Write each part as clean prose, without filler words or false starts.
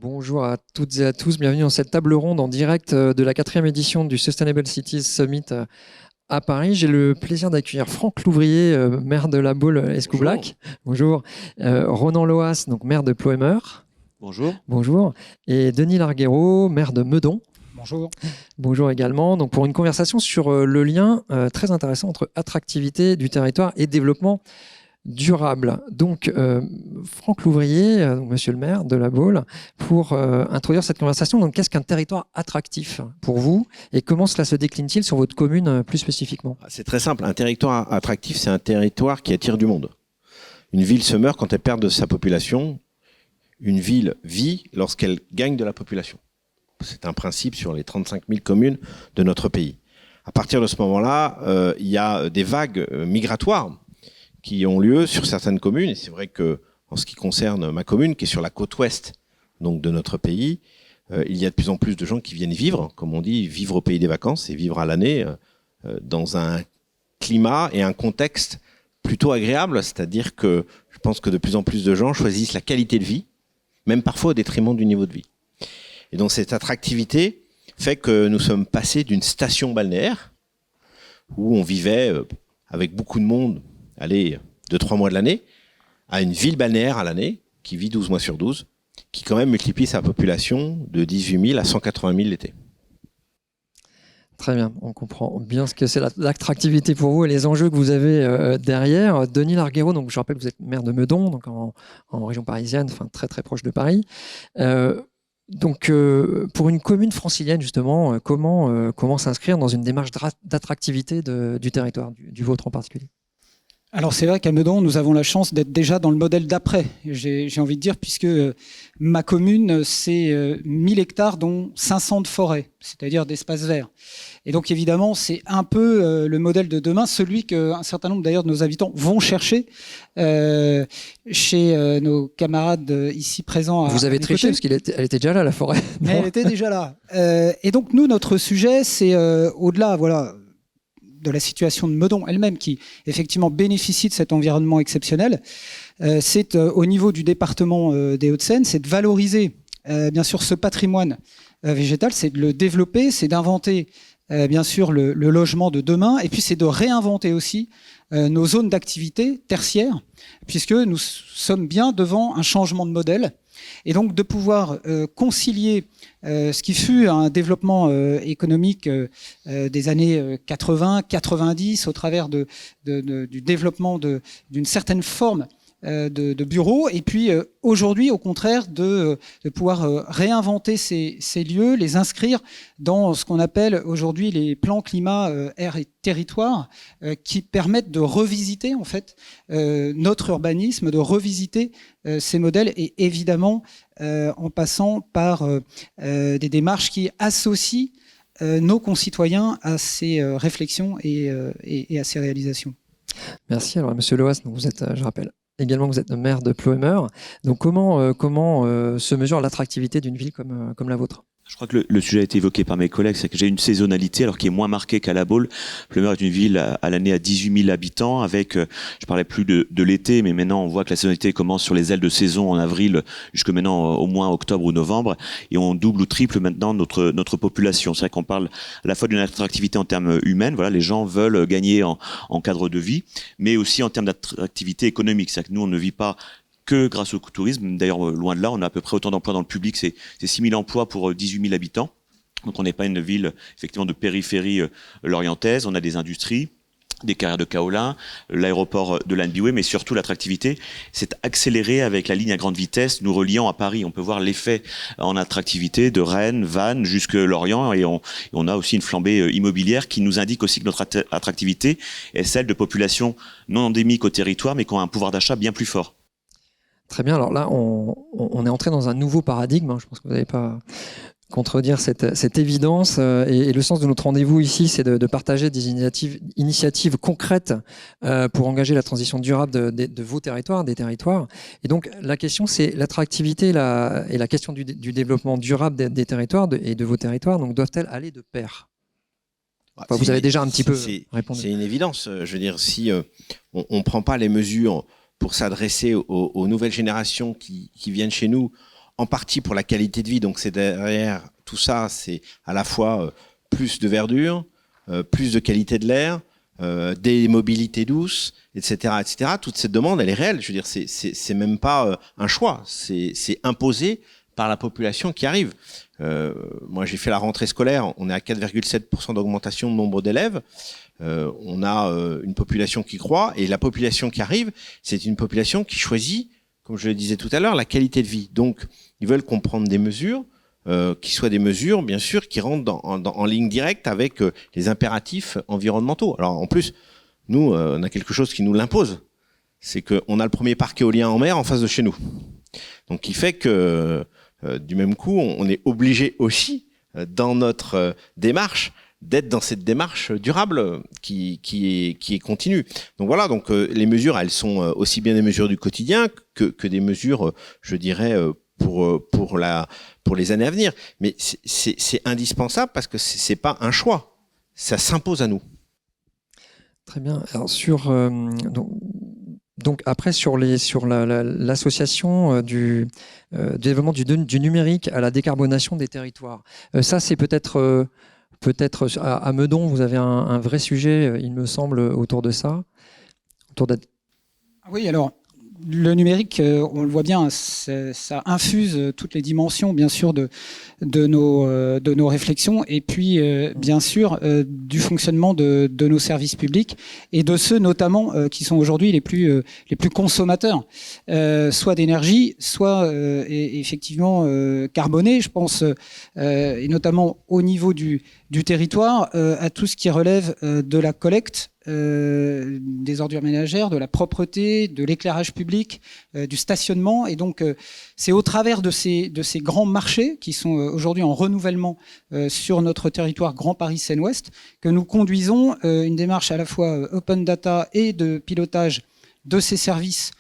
Bonjour à toutes et à tous, bienvenue dans cette table ronde en direct de la 4e édition du Sustainable Cities Summit à Paris. J'ai le plaisir d'accueillir Franck Louvrier, maire de La Baule Escoublac. Bonjour. Ronan Loas, donc maire de Ploemeur. Bonjour. Bonjour. Et Denis Larguero, maire de Meudon. Bonjour. Bonjour également. Donc pour une conversation sur le lien très intéressant entre attractivité du territoire et développement durable. Donc, Franck Louvrier, monsieur le maire de La Baule, pour introduire cette conversation. Donc, qu'est-ce qu'un territoire attractif pour vous et comment cela se décline-t-il sur votre commune plus spécifiquement? C'est très simple. Un territoire attractif, c'est un territoire qui attire du monde. Une ville se meurt quand elle perd de sa population. Une ville vit lorsqu'elle gagne de la population. C'est un principe sur les 35 000 communes de notre pays. À partir de ce moment-là, il y a des vagues migratoires qui ont lieu sur certaines communes. Et c'est vrai que, en ce qui concerne ma commune, qui est sur la côte ouest donc de notre pays, il y a de plus en plus de gens qui viennent vivre, comme on dit, vivre au pays des vacances et vivre à l'année dans un climat et un contexte plutôt agréable. C'est-à-dire que je pense que de plus en plus de gens choisissent la qualité de vie, même parfois au détriment du niveau de vie. Et donc cette attractivité fait que nous sommes passés d'une station balnéaire où on vivait avec beaucoup de monde, 2-3 mois de l'année, à une ville balnéaire à l'année, qui vit 12 mois sur 12, qui quand même multiplie sa population de 18 000 à 180 000 l'été. Très bien, on comprend bien ce que c'est l'attractivité pour vous et les enjeux que vous avez derrière. Denis Larguero, donc je rappelle que vous êtes maire de Meudon, donc en région parisienne, enfin très très proche de Paris. Donc, pour une commune francilienne, justement, comment s'inscrire dans une démarche d'attractivité du territoire, du vôtre en particulier? Alors c'est vrai qu'à Meudon, nous avons la chance d'être déjà dans le modèle d'après, j'ai envie de dire, puisque ma commune, c'est 1000 hectares, dont 500 de forêt, c'est-à-dire d'espaces verts. Et donc évidemment, c'est un peu le modèle de demain, celui qu'un certain nombre d'ailleurs de nos habitants vont chercher chez nos camarades ici présents. Vous avez triché parce qu'elle était déjà là, la forêt. Elle était déjà là. Et donc nous, notre sujet, c'est au-delà, voilà, de la situation de Meudon elle-même, qui effectivement bénéficie de cet environnement exceptionnel, c'est au niveau du département des Hauts-de-Seine, c'est de valoriser bien sûr ce patrimoine végétal, c'est de le développer, c'est d'inventer bien sûr le logement de demain, et puis c'est de réinventer aussi nos zones d'activité tertiaires, puisque nous sommes bien devant un changement de modèle, et donc de pouvoir concilier ce qui fut un développement économique des années 80-90 au travers du développement d'une certaine forme de bureaux, et puis aujourd'hui au contraire de pouvoir réinventer ces lieux, les inscrire dans ce qu'on appelle aujourd'hui les plans climat, air et territoire, qui permettent de revisiter en fait notre urbanisme, de revisiter ces modèles, et évidemment en passant par des démarches qui associent nos concitoyens à ces réflexions et à ces réalisations. Merci. Alors monsieur Loas, vous êtes, je rappelle également que vous êtes le maire de Ploemeur. Donc comment se mesure l'attractivité d'une ville comme la vôtre? Je crois que le sujet a été évoqué par mes collègues, c'est que j'ai une saisonnalité alors qui est moins marquée qu'à La Baule. Ploemeur est une ville à l'année à 18 000 habitants avec, je parlais plus de l'été, mais maintenant on voit que la saisonnalité commence sur les ailes de saison en avril jusque maintenant au moins octobre ou novembre, et on double ou triple maintenant notre population. C'est vrai qu'on parle à la fois d'une attractivité en termes humains, voilà, les gens veulent gagner en cadre de vie, mais aussi en termes d'attractivité économique. C'est-à-dire que nous on ne vit pas que grâce au tourisme. D'ailleurs, loin de là, on a à peu près autant d'emplois dans le public, c'est 6 000 emplois pour 18 000 habitants. Donc on n'est pas une ville effectivement de périphérie lorientaise, on a des industries, des carrières de kaolin, l'aéroport de Lanbiwe, mais surtout l'attractivité s'est accélérée avec la ligne à grande vitesse nous reliant à Paris. On peut voir l'effet en attractivité de Rennes, Vannes jusque Lorient, et on a aussi une flambée immobilière qui nous indique aussi que notre attractivité est celle de populations non endémiques au territoire, mais qui ont un pouvoir d'achat bien plus fort. Très bien, alors là, on est entré dans un nouveau paradigme. Je pense que vous n'allez pas contredire cette évidence. Et le sens de notre rendez-vous ici, c'est de partager des initiatives concrètes pour engager la transition durable de vos territoires, des territoires. Et donc, la question, c'est l'attractivité et la question du développement durable des territoires et de vos territoires. Donc, doivent-elles aller de pair? Enfin, vous avez déjà un petit peu répondu. C'est une évidence. Je veux dire, si on ne prend pas les mesures pour s'adresser aux nouvelles générations qui viennent chez nous en partie pour la qualité de vie. Donc c'est derrière tout ça, c'est à la fois plus de verdure, plus de qualité de l'air, des mobilités douces, etc., etc. Toute cette demande, elle est réelle. Je veux dire, c'est même pas un choix, c'est imposé par la population qui arrive. Moi, j'ai fait la rentrée scolaire. On est à 4,7% d'augmentation de nombre d'élèves. On a une population qui croît, et la population qui arrive, c'est une population qui choisit, comme je le disais tout à l'heure, la qualité de vie. Donc, ils veulent qu'on prenne des mesures, qui soient des mesures, bien sûr, qui rentrent en ligne directe avec les impératifs environnementaux. Alors, en plus, nous, on a quelque chose qui nous l'impose. C'est qu'on a le premier parc éolien en mer en face de chez nous. Donc, qui fait que, du même coup, on est obligé aussi, dans notre démarche, d'être dans cette démarche durable qui est continue. Donc voilà, donc les mesures, elles sont aussi bien des mesures du quotidien que des mesures, je dirais, pour les années à venir. Mais c'est indispensable parce que c'est pas un choix, ça s'impose à nous. Très bien. Alors donc après sur l'association du développement du numérique à la décarbonation des territoires. Ça c'est peut-être à Meudon, vous avez un vrai sujet, il me semble, autour de ça. Oui, alors le numérique, on le voit bien, ça infuse toutes les dimensions, bien sûr, de nos réflexions, et puis, bien sûr, du fonctionnement de nos services publics, et de ceux, notamment, qui sont aujourd'hui les plus consommateurs, soit d'énergie, soit effectivement carbonés, je pense, et notamment au niveau du territoire, à tout ce qui relève de la collecte des ordures ménagères, de la propreté, de l'éclairage public, du stationnement. Et donc, c'est au travers de ces grands marchés qui sont aujourd'hui en renouvellement sur notre territoire Grand Paris Seine-Ouest que nous conduisons une démarche à la fois open data et de pilotage de ces services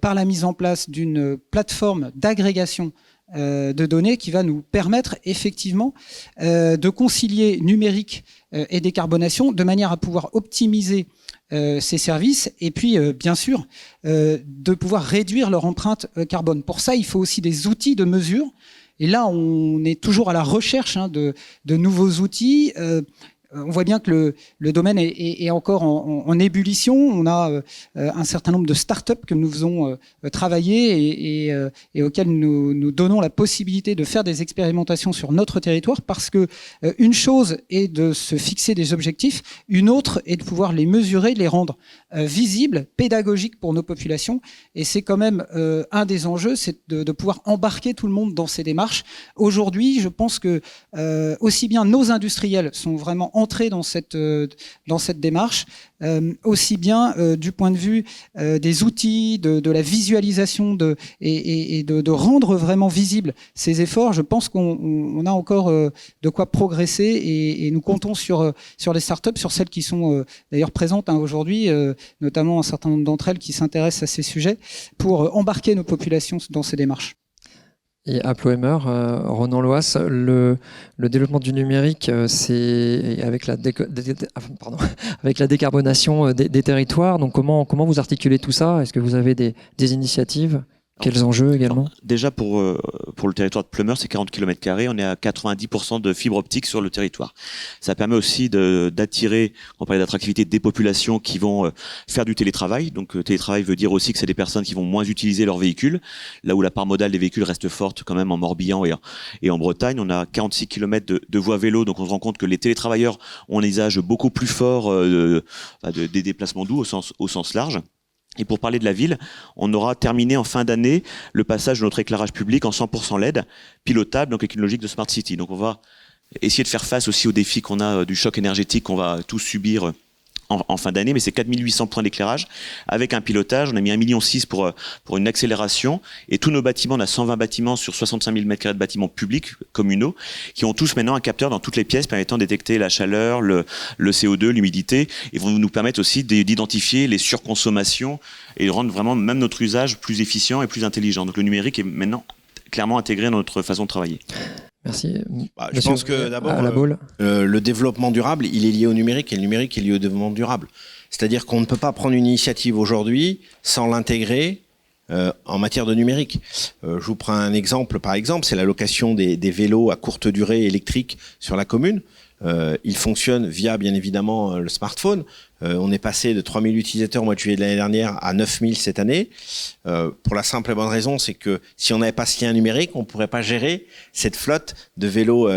par la mise en place d'une plateforme d'agrégation de données qui va nous permettre effectivement de concilier numérique et décarbonation de manière à pouvoir optimiser ces services et puis bien sûr de pouvoir réduire leur empreinte carbone. Pour ça, il faut aussi des outils de mesure. Et là, on est toujours à la recherche de nouveaux outils. On voit bien que le domaine est encore en ébullition. On a un certain nombre de startups que nous faisons travailler et auxquelles nous donnons la possibilité de faire des expérimentations sur notre territoire, parce que une chose est de se fixer des objectifs, une autre est de pouvoir les mesurer, de les rendre visibles, pédagogiques pour nos populations. Et c'est quand même un des enjeux, c'est de pouvoir embarquer tout le monde dans ces démarches. Aujourd'hui, je pense que aussi bien nos industriels sont vraiment entrés dans cette démarche, aussi bien du point de vue des outils, de la visualisation et de rendre vraiment visibles ces efforts. Je pense qu'on a encore de quoi progresser et nous comptons sur les startups, sur celles qui sont d'ailleurs présentes aujourd'hui, notamment un certain nombre d'entre elles qui s'intéressent à ces sujets, pour embarquer nos populations dans ces démarches. Et à Ploemer, Ronan Loas, le développement du numérique, c'est avec la décarbonation des territoires. Donc comment vous articulez tout ça? Est-ce que vous avez des initiatives? Quels enjeux également? Déjà, pour le territoire de Ploemer, c'est 40 km², on est à 90% de fibre optique sur le territoire. Ça permet aussi d'attirer, on parlait d'attractivité, des populations qui vont faire du télétravail. Donc télétravail veut dire aussi que c'est des personnes qui vont moins utiliser leurs véhicules, là où la part modale des véhicules reste forte quand même en Morbihan et en Bretagne. On a 46 km de voies vélo, donc on se rend compte que les télétravailleurs ont un usage beaucoup plus fort des déplacements doux au sens large. Et pour parler de la ville, on aura terminé en fin d'année le passage de notre éclairage public en 100% LED, pilotable, donc avec une logique de Smart City. Donc on va essayer de faire face aussi aux défis qu'on a du choc énergétique qu'on va tous subir en fin d'année, mais c'est 4800 points d'éclairage avec un pilotage. On a mis 1,6 million pour une accélération, et tous nos bâtiments, on a 120 bâtiments sur 65 000 m² de bâtiments publics communaux qui ont tous maintenant un capteur dans toutes les pièces permettant de détecter la chaleur, le CO2, l'humidité, et vont nous permettre aussi d'identifier les surconsommations et de rendre vraiment même notre usage plus efficient et plus intelligent. Donc le numérique est maintenant clairement intégré dans notre façon de travailler. Merci. Je pense que d'abord, le développement durable, il est lié au numérique, et le numérique est lié au développement durable. C'est-à-dire qu'on ne peut pas prendre une initiative aujourd'hui sans l'intégrer en matière de numérique. Je vous prends un exemple, par exemple, c'est la location des vélos à courte durée électriques sur la commune. Il fonctionne via, bien évidemment, le smartphone. On est passé de 3000 utilisateurs au mois de juillet de l'année dernière à 9000 cette année. Pour la simple et bonne raison, c'est que si on n'avait pas ce lien numérique, on ne pourrait pas gérer cette flotte de vélos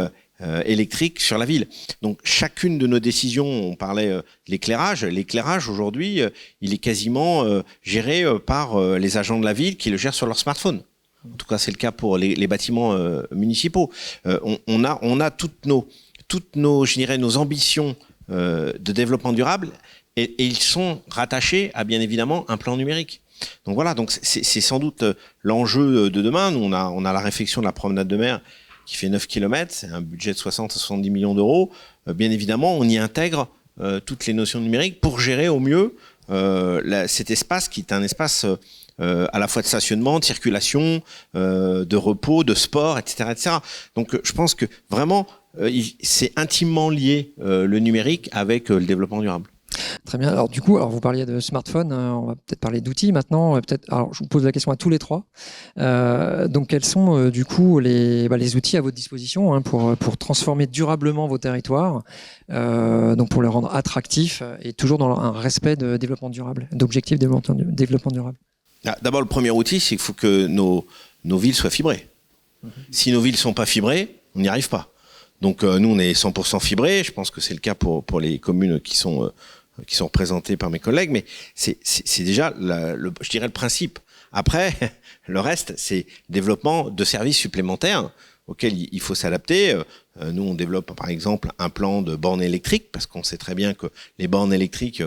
électriques sur la ville. Donc chacune de nos décisions, on parlait de l'éclairage. L'éclairage aujourd'hui, il est quasiment géré par les agents de la ville qui le gèrent sur leur smartphone. En tout cas, c'est le cas pour les bâtiments municipaux. On a toutes nos, je dirais, nos ambitions de développement durable et ils sont rattachés à, bien évidemment, un plan numérique. Donc voilà, donc c'est sans doute l'enjeu de demain. Nous, on a la réflexion de la promenade de mer qui fait 9 km, c'est un budget de 60 à 70 millions d'euros. Bien évidemment, on y intègre toutes les notions numériques pour gérer au mieux cet espace qui est un espace à la fois de stationnement, de circulation, de repos, de sport, etc., etc. Donc je pense que vraiment, c'est intimement lié le numérique avec le développement durable. Très bien. Alors du coup, vous parliez de smartphone, on va peut-être parler d'outils maintenant. Alors je vous pose la question à tous les trois. Donc quels sont du coup les outils à votre disposition pour transformer durablement vos territoires, donc pour les rendre attractifs et toujours dans un respect de développement durable, d'objectifs de développement durable. D'abord, le premier outil, c'est qu'il faut que nos villes soient fibrées. Si nos villes sont pas fibrées, on n'y arrive pas. Donc nous, on est 100% fibrés. Je pense que c'est le cas pour les communes qui sont représentées par mes collègues. Mais c'est déjà, je dirais, le principe. Après, le reste, c'est développement de services supplémentaires auxquels il faut s'adapter. Nous, on développe par exemple un plan de bornes électriques parce qu'on sait très bien que les bornes électriques,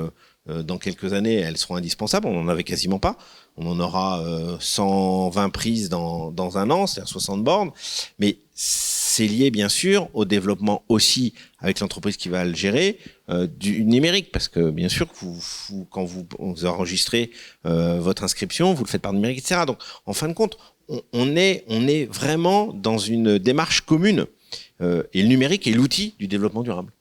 dans quelques années, elles seront indispensables. On n'en avait quasiment pas. On en aura 120 prises dans un an, c'est-à-dire 60 bornes. Mais c'est lié, bien sûr, au développement aussi, avec l'entreprise qui va le gérer, du numérique. Parce que, bien sûr, quand vous enregistrez votre inscription, vous le faites par numérique, etc. Donc, en fin de compte, on est vraiment dans une démarche commune. Et le numérique est l'outil du développement durable.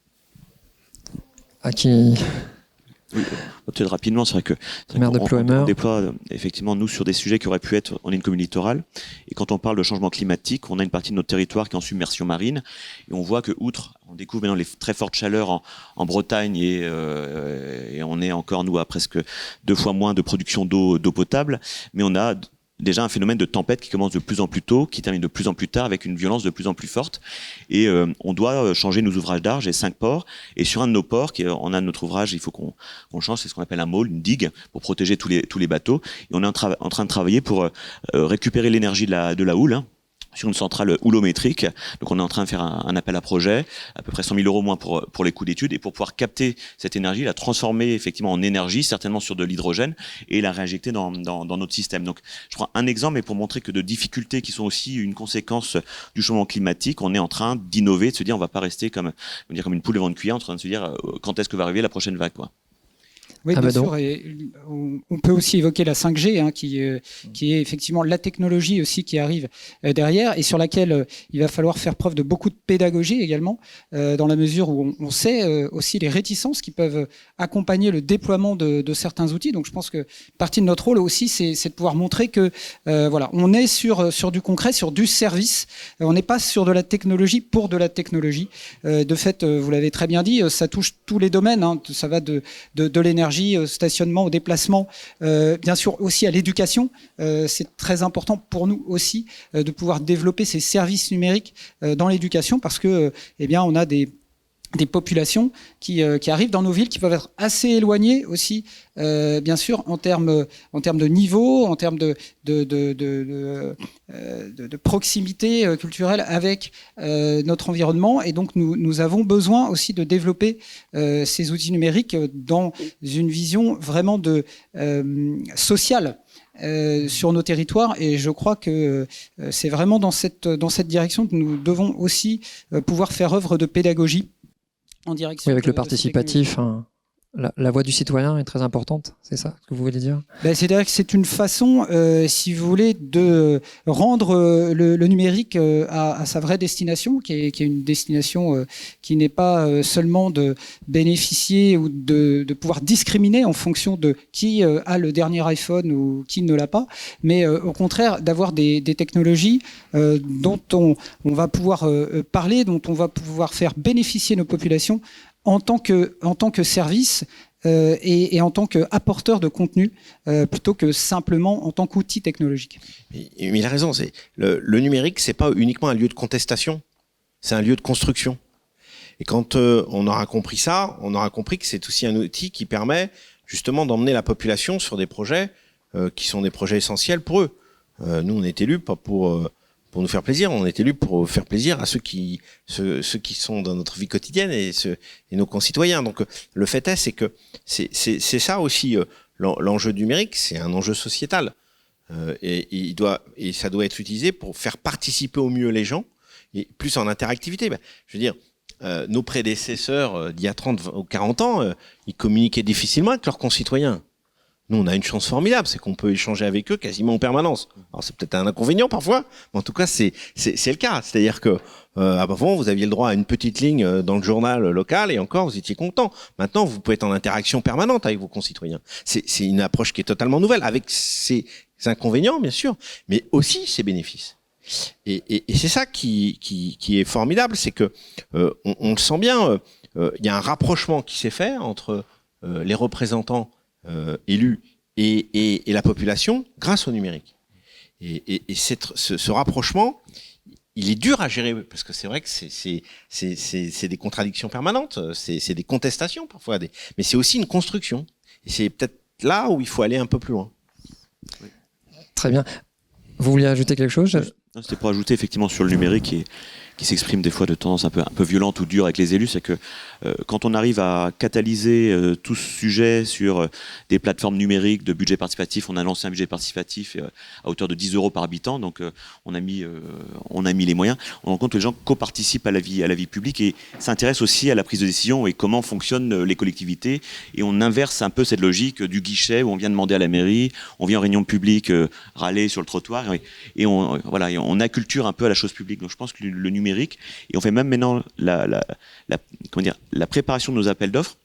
Oui, peut-être rapidement, c'est vrai que on déploie effectivement nous sur des sujets qui auraient pu être, on est une commune littorale, et quand on parle de changement climatique, on a une partie de notre territoire qui est en submersion marine, et on voit que outre, on découvre maintenant les très fortes chaleurs en Bretagne, et on est encore nous à presque 2 fois moins de production d'eau potable, mais on a déjà un phénomène de tempête qui commence de plus en plus tôt, qui termine de plus en plus tard avec une violence de plus en plus forte. Et on doit changer nos ouvrages d'art. J'ai 5 ports. Et sur un de nos ports, on a notre ouvrage, il faut qu'on change, c'est ce qu'on appelle un môle, une digue, pour protéger tous les bateaux. Et on est en train de travailler pour récupérer l'énergie de la houle, sur une centrale houlométrique. Donc on est en train de faire un appel à projet, à peu près 100 000 € moins pour les coûts d'études, et pour pouvoir capter cette énergie, la transformer effectivement en énergie, certainement sur de l'hydrogène, et la réinjecter dans notre système. Donc je prends un exemple, mais pour montrer que de difficultés qui sont aussi une conséquence du changement climatique, on est en train d'innover, de se dire on va pas rester comme une poule devant une cuillère, en train de se dire quand est-ce que va arriver la prochaine vague, quoi. Oui, bien sûr. Et on peut aussi évoquer la 5G, qui est effectivement la technologie aussi qui arrive derrière et sur laquelle il va falloir faire preuve de beaucoup de pédagogie également, dans la mesure où on sait aussi les réticences qui peuvent accompagner le déploiement de certains outils. Donc je pense que partie de notre rôle aussi, c'est de pouvoir montrer que on est sur du concret, sur du service. On n'est pas sur de la technologie pour de la technologie. De fait, vous l'avez très bien dit, ça touche tous les domaines. Ça va de l'énergie, au stationnement, au déplacement, bien sûr aussi à l'éducation. C'est très important pour nous aussi de pouvoir développer ces services numériques dans l'éducation parce que on a des populations qui arrivent dans nos villes qui peuvent être assez éloignées aussi, bien sûr, en termes de niveau, en termes de proximité culturelle avec notre environnement. Et donc, nous avons besoin aussi de développer ces outils numériques dans une vision vraiment sociale sur nos territoires. Et je crois que c'est vraiment dans cette direction que nous devons aussi pouvoir faire œuvre de pédagogie en direction avec le participatif. la voix du citoyen est très importante, c'est ça ce que vous voulez dire? C'est-à-dire que c'est une façon, si vous voulez, de rendre le numérique à sa vraie destination, qui est une destination qui n'est pas seulement de bénéficier ou de pouvoir discriminer en fonction de qui a le dernier iPhone ou qui ne l'a pas, mais au contraire d'avoir des technologies dont on va pouvoir parler, dont on va pouvoir faire bénéficier nos populations en tant que service et en tant qu'apporteur de contenu, plutôt que simplement en tant qu'outil technologique. Mais il a raison, le numérique, c'est pas uniquement un lieu de contestation, c'est un lieu de construction. Et quand on aura compris ça, on aura compris que c'est aussi un outil qui permet justement d'emmener la population sur des projets qui sont des projets essentiels pour eux. Nous, on est élus pas pour nous faire plaisir, on est élus pour faire plaisir à ceux qui sont dans notre vie quotidienne et nos concitoyens. Donc le fait est, c'est que c'est ça aussi l'enjeu numérique, c'est un enjeu sociétal et ça doit être utilisé pour faire participer au mieux les gens et plus en interactivité. Je veux dire, nos prédécesseurs d'il y a 30 ou 40 ans, ils communiquaient difficilement avec leurs concitoyens. Nous, on a une chance formidable, c'est qu'on peut échanger avec eux quasiment en permanence. Alors, c'est peut-être un inconvénient parfois, mais en tout cas, c'est le cas. C'est-à-dire que avant, vous aviez le droit à une petite ligne dans le journal local et encore, vous étiez content. Maintenant, vous pouvez être en interaction permanente avec vos concitoyens. C'est une approche qui est totalement nouvelle, avec ses inconvénients, bien sûr, mais aussi ses bénéfices. Et c'est ça qui est formidable, c'est que on le sent bien. Il y a un rapprochement qui s'est fait entre les représentants élus et la population grâce au numérique. Et ce rapprochement, il est dur à gérer parce que c'est vrai que c'est des contradictions permanentes, c'est des contestations parfois, mais c'est aussi une construction. Et c'est peut-être là où il faut aller un peu plus loin. Oui. Très bien. Vous vouliez ajouter quelque chose? C'était pour ajouter effectivement sur le numérique qui s'exprime des fois de tendance un peu violente ou dure avec les élus, c'est que quand on arrive à catalyser tout ce sujet sur des plateformes numériques de budget participatif, on a lancé un budget participatif à hauteur de 10 € par habitant, donc on a mis les moyens. On rend compte que les gens coparticipent à la vie publique et s'intéressent aussi à la prise de décision et comment fonctionnent les collectivités. Et on inverse un peu cette logique du guichet où on vient demander à la mairie, on vient en réunion publique râler sur le trottoir et on acculture un peu à la chose publique. Donc je pense que le numérique, et on fait même maintenant la préparation de nos appels d'offres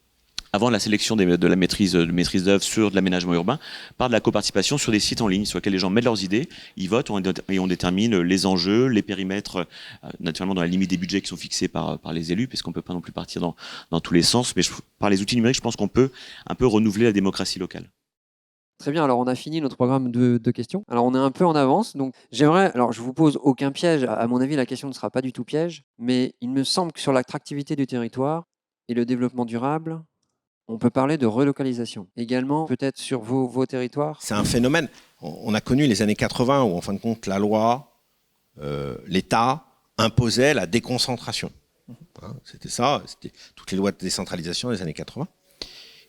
avant la sélection de la maîtrise d'œuvre sur de l'aménagement urbain par de la coparticipation sur des sites en ligne sur lesquels les gens mettent leurs idées, ils votent et on détermine les enjeux, les périmètres, naturellement dans la limite des budgets qui sont fixés par les élus, parce qu'on ne peut pas non plus partir dans tous les sens, mais par les outils numériques, je pense qu'on peut un peu renouveler la démocratie locale. Très bien, alors on a fini notre programme de questions. Alors on est un peu en avance, donc alors je vous pose aucun piège, à mon avis la question ne sera pas du tout piège, mais il me semble que sur l'attractivité du territoire et le développement durable, on peut parler de relocalisation. Également, peut-être sur vos territoires. C'est un phénomène, on a connu les années 80 où en fin de compte la loi, l'État imposait la déconcentration. C'était ça, c'était toutes les lois de décentralisation des années 80.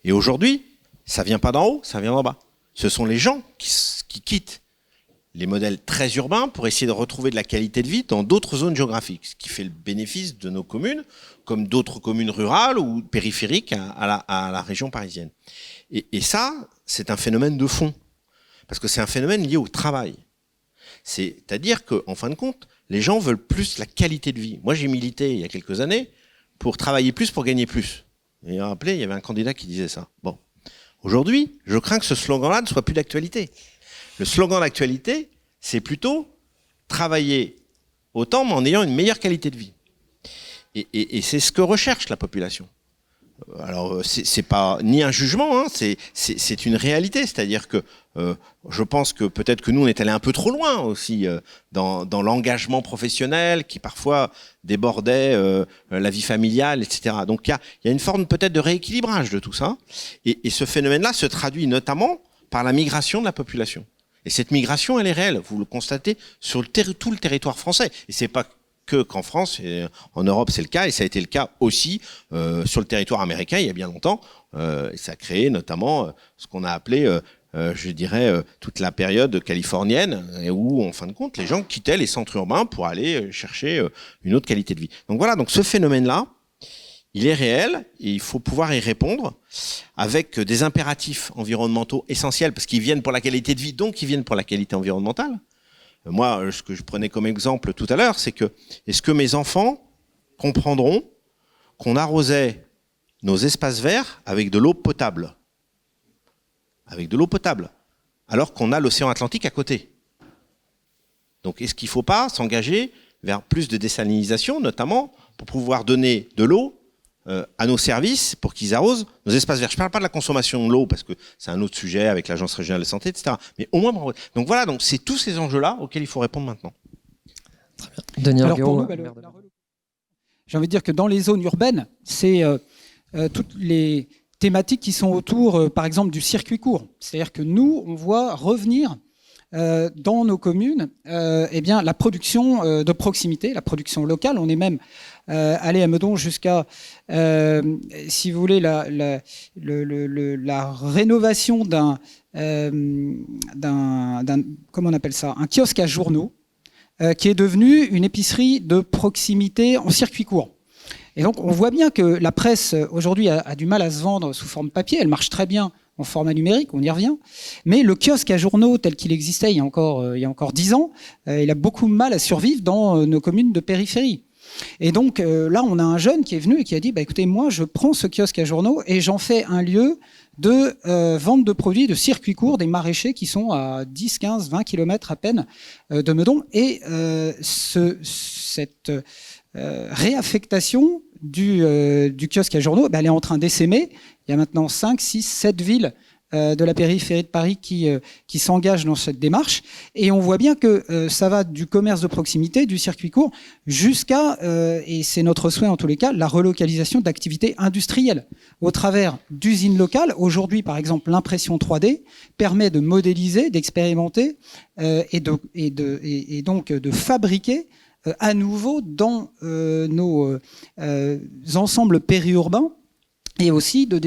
Et aujourd'hui, ça vient pas d'en haut, ça vient d'en bas. Ce sont les gens qui quittent les modèles très urbains pour essayer de retrouver de la qualité de vie dans d'autres zones géographiques, ce qui fait le bénéfice de nos communes, comme d'autres communes rurales ou périphériques à la région parisienne. Et ça, c'est un phénomène de fond, parce que c'est un phénomène lié au travail. C'est-à-dire qu'en fin de compte, les gens veulent plus la qualité de vie. Moi, j'ai milité il y a quelques années pour travailler plus, pour gagner plus. Et vous vous rappelez, il y avait un candidat qui disait ça. Bon. Aujourd'hui, je crains que ce slogan-là ne soit plus d'actualité. Le slogan d'actualité, c'est plutôt travailler autant, mais en ayant une meilleure qualité de vie. Et c'est ce que recherche la population. Alors, c'est pas ni un jugement, hein, c'est une réalité. C'est-à-dire que je pense que peut-être que nous, on est allé un peu trop loin aussi dans l'engagement professionnel qui parfois débordait la vie familiale, etc. Donc, il y a une forme peut-être de rééquilibrage de tout ça. Et ce phénomène-là se traduit notamment par la migration de la population. Et cette migration, elle est réelle. Vous le constatez sur tout le territoire français. Et c'est pas qu'en France, et en Europe c'est le cas, et ça a été le cas aussi sur le territoire américain il y a bien longtemps. Et ça a créé notamment ce qu'on a appelé, je dirais, toute la période californienne, où en fin de compte les gens quittaient les centres urbains pour aller chercher une autre qualité de vie. Donc voilà, donc ce phénomène-là, il est réel et il faut pouvoir y répondre avec des impératifs environnementaux essentiels parce qu'ils viennent pour la qualité de vie, donc ils viennent pour la qualité environnementale. Moi, ce que je prenais comme exemple tout à l'heure, c'est que est-ce que mes enfants comprendront qu'on arrosait nos espaces verts avec de l'eau potable? Avec de l'eau potable, alors qu'on a l'océan Atlantique à côté. Donc est-ce qu'il ne faut pas s'engager vers plus de désalinisation, notamment pour pouvoir donner de l'eau à nos services pour qu'ils arrosent nos espaces verts. Je ne parle pas de la consommation de l'eau parce que c'est un autre sujet avec l'Agence régionale de santé, etc. Mais au moins, donc voilà, donc c'est tous ces enjeux-là auxquels il faut répondre maintenant. Très bien. Denis Alors pour Arguero, nous, j'ai envie de dire que dans les zones urbaines, c'est toutes les thématiques qui sont autour, par exemple, du circuit court. C'est-à-dire que nous, on voit revenir dans nos communes eh bien, la production de proximité, la production locale. On est même allé à Meudon jusqu'à, si vous voulez, la rénovation d'un comment on appelle ça, un kiosque à journaux, qui est devenu une épicerie de proximité en circuit court. Et donc, on voit bien que la presse, aujourd'hui, a du mal à se vendre sous forme papier. Elle marche très bien en format numérique, on y revient. Mais le kiosque à journaux tel qu'il existait il y a encore 10 ans, il a beaucoup de mal à survivre dans nos communes de périphérie. Et donc, là, on a un jeune qui est venu et qui a dit, écoutez, moi, je prends ce kiosque à journaux et j'en fais un lieu de vente de produits de circuit court des maraîchers qui sont à 10, 15, 20 km à peine de Meudon. Et cette réaffectation du kiosque à journaux, elle est en train d'essaimer. Il y a maintenant 5, 6, 7 villes de la périphérie de Paris qui s'engagent dans cette démarche. Et on voit bien que ça va du commerce de proximité, du circuit court, jusqu'à, et c'est notre souhait en tous les cas, la relocalisation d'activités industrielles au travers d'usines locales. Aujourd'hui, par exemple, l'impression 3D permet de modéliser, d'expérimenter et donc de fabriquer à nouveau dans nos ensembles périurbains et aussi de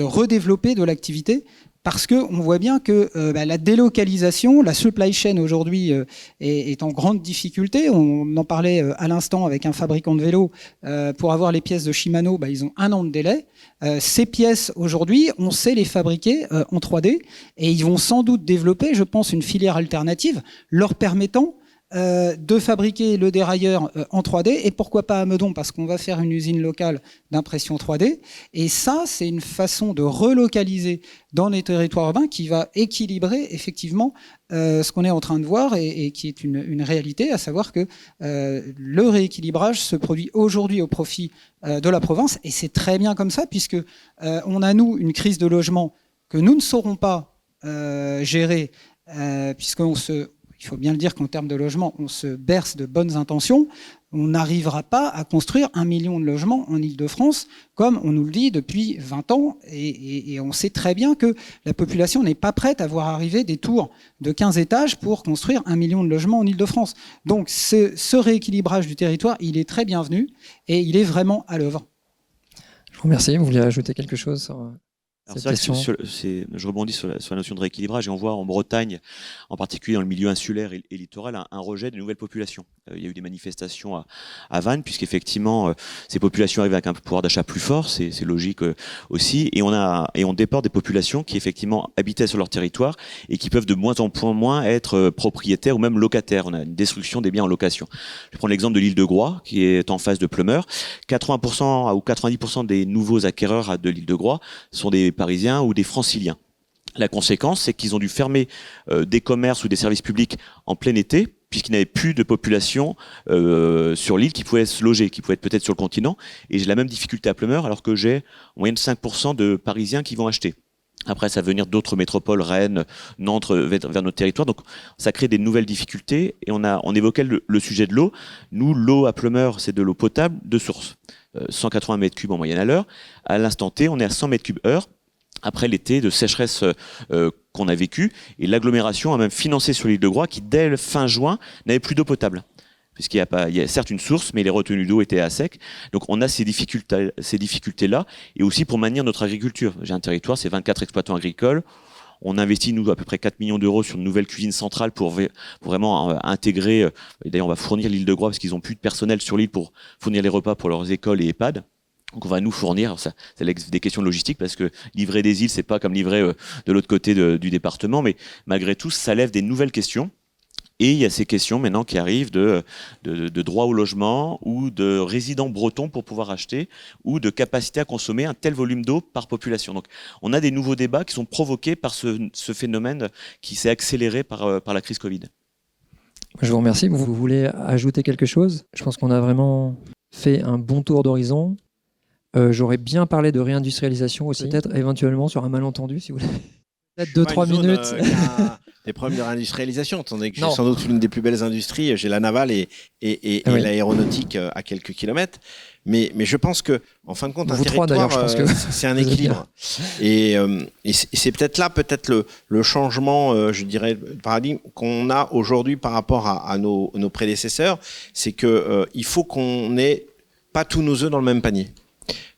redévelopper de l'activité parce qu'on voit bien que la délocalisation, la supply chain aujourd'hui est en grande difficulté. On en parlait à l'instant avec un fabricant de vélos. Pour avoir les pièces de Shimano, ils ont 1 an de délai. Ces pièces, aujourd'hui, on sait les fabriquer en 3D et ils vont sans doute développer, je pense, une filière alternative leur permettant de fabriquer le dérailleur en 3D et pourquoi pas à Meudon parce qu'on va faire une usine locale d'impression 3D et ça c'est une façon de relocaliser dans les territoires urbains qui va équilibrer effectivement ce qu'on est en train de voir et qui est une réalité, à savoir que le rééquilibrage se produit aujourd'hui au profit de la province et c'est très bien comme ça puisque on a nous une crise de logement que nous ne saurons pas gérer il faut bien le dire qu'en termes de logement, on se berce de bonnes intentions. On n'arrivera pas à construire 1 million de logements en Ile-de-France, comme on nous le dit depuis 20 ans. Et on sait très bien que la population n'est pas prête à voir arriver des tours de 15 étages pour construire 1 million de logements en Ile-de-France. Donc ce rééquilibrage du territoire, il est très bienvenu et il est vraiment à l'œuvre. Je vous remercie. Vous vouliez ajouter quelque chose sur cette question? Je rebondis sur la notion de rééquilibrage et on voit en Bretagne, en particulier dans le milieu insulaire et littoral, un rejet de nouvelles populations. Il y a eu des manifestations à Vannes, puisqu'effectivement, ces populations arrivent avec un pouvoir d'achat plus fort, c'est logique aussi, et on déporte des populations qui effectivement habitaient sur leur territoire et qui peuvent de moins en moins être propriétaires ou même locataires. On a une destruction des biens en location. Je prends l'exemple de l'île de Groix, qui est en face de Pleumeur. 80% ou 90% des nouveaux acquéreurs de l'île de Groix sont des Parisiens ou des Franciliens. La conséquence, c'est qu'ils ont dû fermer des commerces ou des services publics en plein été, puisqu'il n'y avait plus de population sur l'île qui pouvait se loger, qui pouvait être peut-être sur le continent. Et j'ai la même difficulté à Pleumeur, alors que j'ai en moyenne 5% de Parisiens qui vont acheter. Après, ça va venir d'autres métropoles, Rennes, Nantes, vers notre territoire. Donc, ça crée des nouvelles difficultés. Et on évoquait le sujet de l'eau. Nous, l'eau à Pleumeur, c'est de l'eau potable de source. 180 mètres cubes en moyenne à l'heure. À l'instant T, on est à 100 mètres cubes heure. Après l'été de sécheresse qu'on a vécu, et l'agglomération a même financé sur l'île de Groix qui, dès le fin juin, n'avait plus d'eau potable. Puisqu'il y a certes une source, mais les retenues d'eau étaient à sec. Donc on a ces difficultés-là, et aussi pour maintenir notre agriculture. J'ai un territoire, c'est 24 exploitants agricoles. On investit, nous, à peu près 4 millions d'euros sur une nouvelle cuisine centrale pour vraiment intégrer, et d'ailleurs on va fournir l'île de Groix parce qu'ils n'ont plus de personnel sur l'île pour fournir les repas pour leurs écoles et EHPAD. Donc on va nous fournir, alors ça, c'est des questions de logistique parce que livrer des îles, c'est pas comme livrer de l'autre côté du département, mais malgré tout, ça lève des nouvelles questions. Et il y a ces questions maintenant qui arrivent de droit au logement ou de résidents bretons pour pouvoir acheter ou de capacité à consommer un tel volume d'eau par population. Donc on a des nouveaux débats qui sont provoqués par ce phénomène qui s'est accéléré par la crise Covid. Je vous remercie. Vous voulez ajouter quelque chose? Je pense qu'on a vraiment fait un bon tour d'horizon. J'aurais bien parlé de réindustrialisation aussi, peut-être éventuellement sur un malentendu, si vous voulez. Peut-être 2-3 minutes. Des problèmes de réindustrialisation, tandis que j'ai Non. sans doute l'une des plus belles industries. J'ai la navale et Oui. l'aéronautique à quelques kilomètres. Mais je pense que, en fin de compte, un Vous trois, territoire, d'ailleurs, je pense que c'est un vous êtes équilibre. Et c'est peut-être là, le changement, je dirais, de paradigme qu'on a aujourd'hui par rapport à nos prédécesseurs, c'est que il faut qu'on n'ait pas tous nos œufs dans le même panier.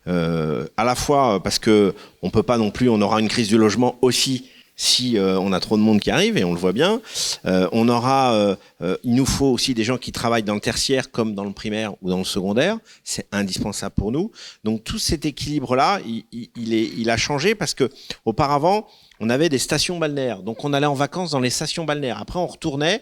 À la fois parce que on peut pas non plus, on aura une crise du logement aussi si on a trop de monde qui arrive, et on le voit bien. Il nous faut aussi des gens qui travaillent dans le tertiaire comme dans le primaire ou dans le secondaire. C'est indispensable pour nous. Donc tout cet équilibre-là, il a changé parce que auparavant, on avait des stations balnéaires. Donc on allait en vacances dans les stations balnéaires. Après, on retournait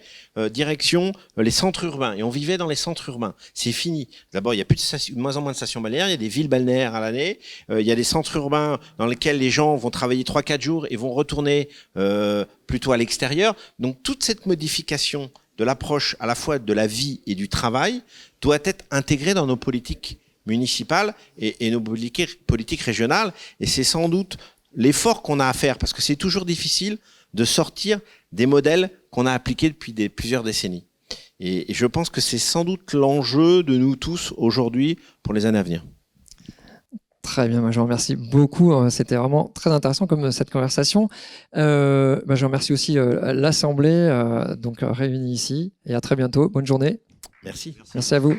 direction les centres urbains et on vivait dans les centres urbains. C'est fini. D'abord, il y a plus de moins en moins de stations balnéaires. Il y a des villes balnéaires à l'année. Il y a des centres urbains dans lesquels les gens vont travailler 3-4 jours et vont retourner plutôt à l'extérieur. Donc toute cette modification de l'approche à la fois de la vie et du travail doit être intégrée dans nos politiques municipales et nos politiques régionales. Et c'est sans doute l'effort qu'on a à faire, parce que c'est toujours difficile de sortir des modèles qu'on a appliqués depuis plusieurs décennies. Et je pense que c'est sans doute l'enjeu de nous tous aujourd'hui pour les années à venir. Très bien, je vous remercie beaucoup. C'était vraiment très intéressant comme cette conversation. Je remercie aussi l'Assemblée donc réunie ici. Et à très bientôt. Bonne journée. Merci. Merci à vous.